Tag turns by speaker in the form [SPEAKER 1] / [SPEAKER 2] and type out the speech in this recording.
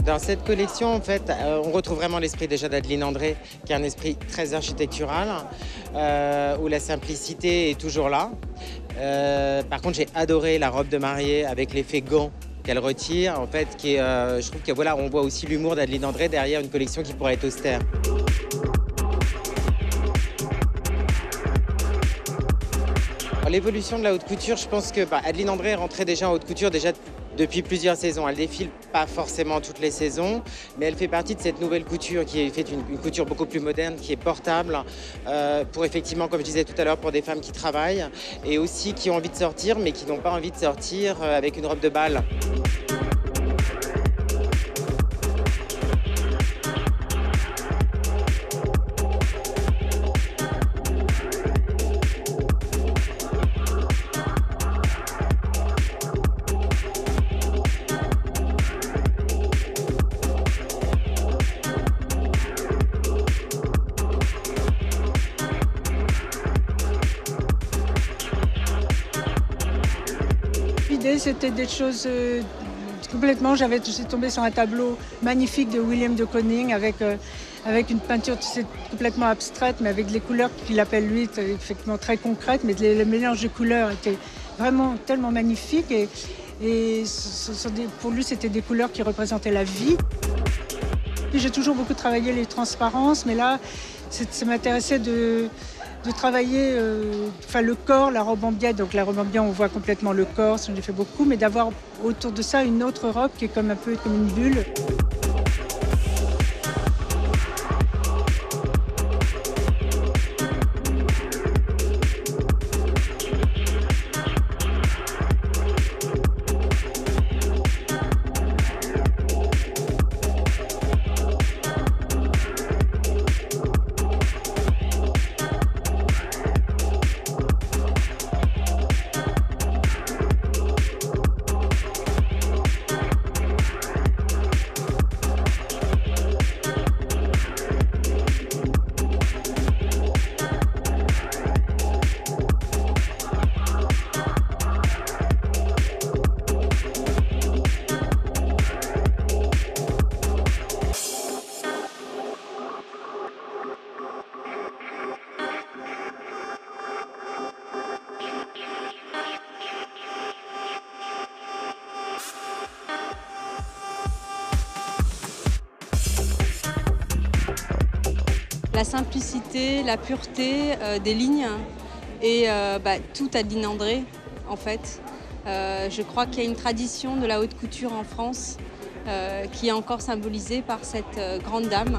[SPEAKER 1] Dans cette collection, en fait, on retrouve vraiment l'esprit déjà d'Adeline André, qui est un esprit très architectural, où la simplicité est toujours là. Par contre, j'ai adoré la robe de mariée avec l'effet gant qu'elle retire, en fait, je trouve que voilà, on voit aussi l'humour d'Adeline André derrière une collection qui pourrait être austère. L'évolution de la haute couture, je pense que Adeline André est rentrée déjà en haute couture déjà depuis plusieurs saisons. Elle défile pas forcément toutes les saisons, mais elle fait partie de cette nouvelle couture qui est faite une couture beaucoup plus moderne, qui est portable, pour effectivement, comme je disais tout à l'heure, pour des femmes qui travaillent et aussi qui ont envie de sortir, mais qui n'ont pas envie de sortir avec une robe de bal.
[SPEAKER 2] L'idée, c'était des choses complètement... J'étais tombée sur un tableau magnifique de William de Koning avec une peinture complètement abstraite, mais avec les couleurs qu'il appelle lui, effectivement très concrètes, mais le mélange de couleurs était vraiment tellement magnifique. Et pour lui, c'était des couleurs qui représentaient la vie. J'ai toujours beaucoup travaillé les transparences, mais là, ça m'intéressait de travailler le corps, la robe en biais. Donc la robe en biais, on voit complètement le corps, ça j'ai fait beaucoup, mais d'avoir autour de ça une autre robe qui est comme un peu comme une bulle.
[SPEAKER 3] La simplicité, la pureté des lignes et tout Adeline André en fait. Je crois qu'il y a une tradition de la haute couture en France qui est encore symbolisée par cette grande dame.